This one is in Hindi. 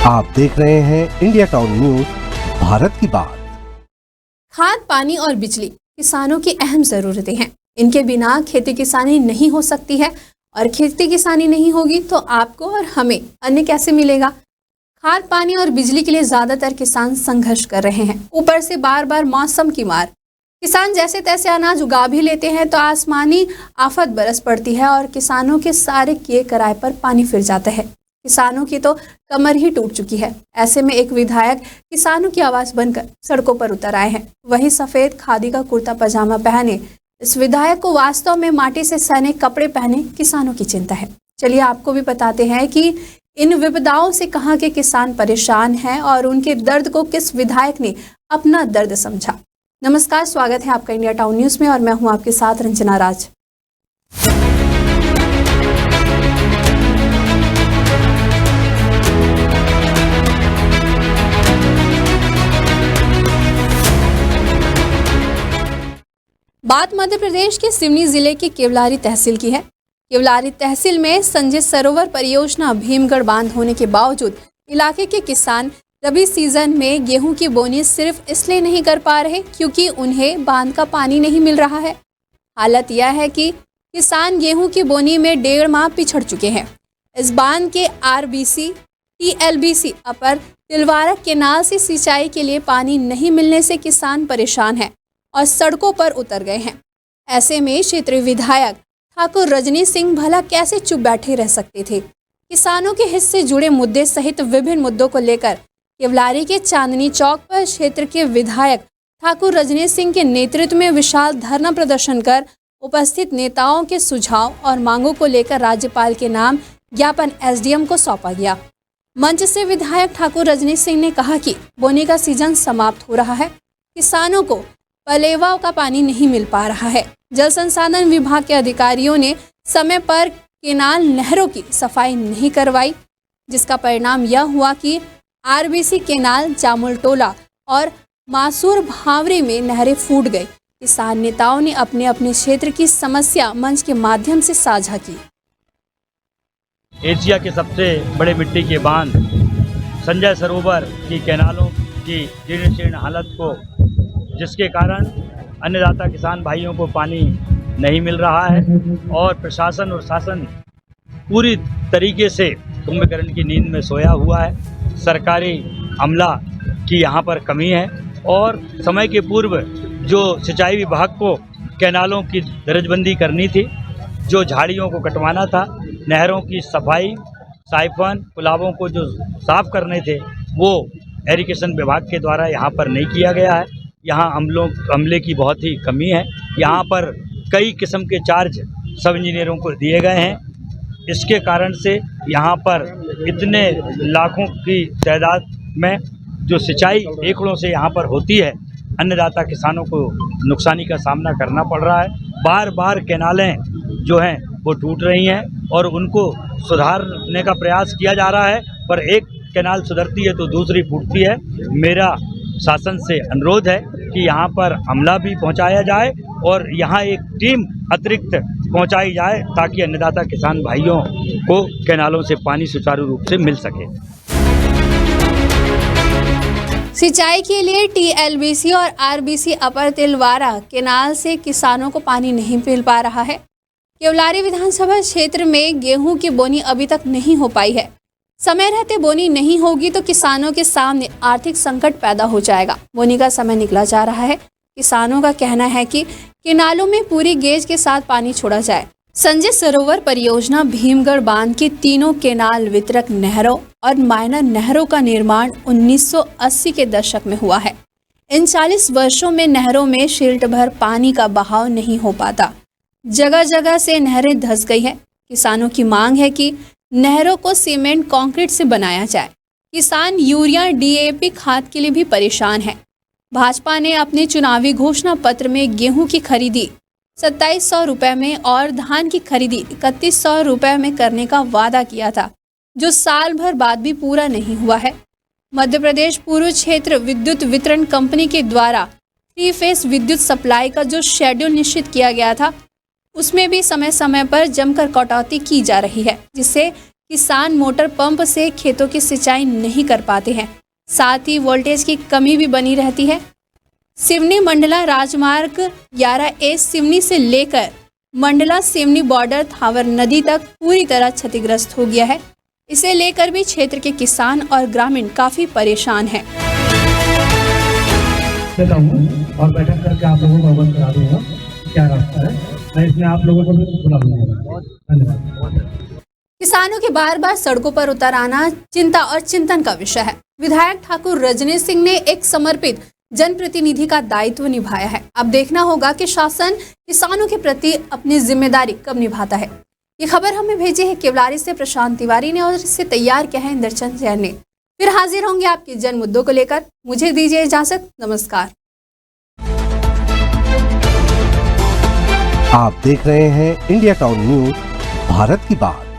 आप देख रहे हैं इंडिया टाउन न्यूज, भारत की बात। खाद, पानी और बिजली किसानों की अहम ज़रूरतें हैं। इनके बिना खेती किसानी नहीं हो सकती है और खेती किसानी नहीं होगी तो आपको और हमें अन्न कैसे मिलेगा। खाद, पानी और बिजली के लिए ज़्यादातर किसान संघर्ष कर रहे हैं। ऊपर से बार बार मौसम की मार। किसान जैसे तैसे अनाज उगा भी लेते हैं तो आसमानी आफत बरस पड़ती है और किसानों के सारे किए कराए पर पानी फिर जाता है। किसानों की तो कमर ही टूट चुकी है। ऐसे में एक विधायक किसानों की आवाज बनकर सड़कों पर उतर आए हैं। वही सफेद खादी का कुर्ता पजामा पहने इस विधायक को वास्तव में माटी से सने कपड़े पहने किसानों की चिंता है। चलिए आपको भी बताते हैं कि इन विपदाओं से कहां के किसान परेशान हैं और उनके दर्द को किस विधायक ने अपना दर्द समझा। नमस्कार, स्वागत है आपका इंडिया टाउन न्यूज में और मैं हूं आपके साथ रंजना राज। बात मध्य प्रदेश के सिवनी जिले की केवलारी तहसील की है। केवलारी तहसील में संजय सरोवर परियोजना भीमगढ़ बांध होने के बावजूद इलाके के किसान रबी सीजन में गेहूं की बोनी सिर्फ इसलिए नहीं कर पा रहे क्योंकि उन्हें बांध का पानी नहीं मिल रहा है। हालत यह है कि किसान गेहूं की बोनी में 1.5 माह पिछड़ चुके हैं। इस बांध के आरबीसी, टीएलबीसी अपर तिलवारा केनाल से सिंचाई के लिए पानी नहीं मिलने से किसान परेशान हैं और सड़कों पर उतर गए हैं। ऐसे में क्षेत्रीय विधायक ठाकुर रजनी सिंह भला कैसे चुप बैठे रह सकते थे। किसानों के हित से जुड़े मुद्दे सहित विभिन्न मुद्दों को लेकर केवलारी के चांदनी चौक पर क्षेत्र के विधायक ठाकुर रजनी सिंह के नेतृत्व में विशाल धरना प्रदर्शन कर उपस्थित नेताओं के सुझाव और मांगों को लेकर राज्यपाल के नाम ज्ञापन एसडीएम को सौंपा गया। मंच से विधायक ठाकुर रजनी सिंह ने कहा कि बोनी का सीजन समाप्त हो रहा है, किसानों को पलेवा का पानी नहीं मिल पा रहा है। जल संसाधन विभाग के अधिकारियों ने समय पर केनाल नहरों की सफाई नहीं करवाई, जिसका परिणाम यह हुआ कि आरबीसी केनाल, जामुल टोला और मासूर भावरी में नहरें फूट गई। किसान नेताओं ने अपने अपने क्षेत्र की समस्या मंच के माध्यम से साझा की। एशिया के सबसे बड़े मिट्टी के बांध संजय सरोवर की केनालों की जीर्ण शीर्ण हालत को, जिसके कारण अन्नदाता किसान भाइयों को पानी नहीं मिल रहा है और प्रशासन और शासन पूरी तरीके से कुंभकर्ण की नींद में सोया हुआ है। सरकारी अमला की यहाँ पर कमी है और समय के पूर्व जो सिंचाई विभाग को कैनालों की दर्जबंदी करनी थी, जो झाड़ियों को कटवाना था, नहरों की सफाई, साइफन, पुलावों को जो साफ़ करने थे, वो इरिगेशन विभाग के द्वारा यहाँ पर नहीं किया गया है। यहाँ अमले की बहुत ही कमी है। यहाँ पर कई किस्म के चार्ज सब इंजीनियरों को दिए गए हैं। इसके कारण से यहाँ पर इतने लाखों की तादाद में जो सिंचाई एकड़ों से यहाँ पर होती है, अन्नदाता किसानों को नुकसानी का सामना करना पड़ रहा है। बार बार केनालें जो हैं वो टूट रही हैं और उनको सुधारने का प्रयास किया जा रहा है, पर एक केनाल सुधरती है तो दूसरी फूटती है। मेरा शासन से अनुरोध है कि यहाँ पर अमला भी पहुँचाया जाए और यहाँ एक टीम अतिरिक्त पहुँचाई जाए ताकि अन्नदाता किसान भाइयों को कैनालों से पानी सुचारू रूप से मिल सके। सिंचाई के लिए टीएलबीसी और आरबीसी अपर तिलवारा केनाल से किसानों को पानी नहीं मिल पा रहा है। केवलारी विधानसभा क्षेत्र में गेहूं की बोनी अभी तक नहीं हो पाई है। समय रहते बोनी नहीं होगी तो किसानों के सामने आर्थिक संकट पैदा हो जाएगा। बोनी का समय निकला जा रहा है। किसानों का कहना है कि केनालों में पूरी गेज के साथ पानी छोड़ा जाए। संजय सरोवर परियोजना भीमगढ़ बांध की तीनों केनाल, वितरक नहरों और माइनर नहरों का निर्माण 1980 के दशक में हुआ है। इन 40 वर्षों में नहरों में शील्ट भर पानी का बहाव नहीं हो पाता। जगह जगह से नहरें धंस गई है। किसानों की मांग है कि नहरों को सीमेंट कंक्रीट से बनाया जाए। किसान यूरिया, डीएपी खाद के लिए भी परेशान है। भाजपा ने अपने चुनावी घोषणा पत्र में गेहूं की खरीदी 2700 रुपये में और धान की खरीदी 3100 रुपये में करने का वादा किया था, जो साल भर बाद भी पूरा नहीं हुआ है। मध्य प्रदेश पूर्व क्षेत्र विद्युत वितरण कंपनी के द्वारा 3 फेस विद्युत सप्लाई का जो शेड्यूल निश्चित किया गया था, उसमें भी समय समय पर जमकर कटौती की जा रही है, जिससे किसान मोटर पंप से खेतों की सिंचाई नहीं कर पाते हैं। साथ ही वोल्टेज की कमी भी बनी रहती है। सिवनी मंडला राजमार्ग 11A सिवनी से लेकर मंडला सिवनी बॉर्डर थावर नदी तक पूरी तरह क्षतिग्रस्त हो गया है। इसे लेकर भी क्षेत्र के किसान और ग्रामीण काफी परेशान हैं। देता हूँ और बैठक करके आप लोगों को अवगत करा दूंगा क्या रास्ता है। मैं इसमें आप लोगों को भी बुला लूंगा। धन्यवाद। किसानों के बार बार सड़कों पर उतर आना चिंता और चिंतन का विषय है। विधायक ठाकुर रजनी सिंह ने एक समर्पित जनप्रतिनिधि का दायित्व निभाया है। अब देखना होगा कि शासन किसानों के प्रति अपनी जिम्मेदारी कब निभाता है। ये खबर हमें भेजी है केवलारी से प्रशांत तिवारी ने और इसे तैयार किया है इंद्रचंद जैन ने। फिर हाजिर होंगे आपके जन मुद्दों को लेकर। मुझे दीजिए इजाजत। नमस्कार। आप देख रहे हैं इंडिया टाउन न्यूज, भारत की बात।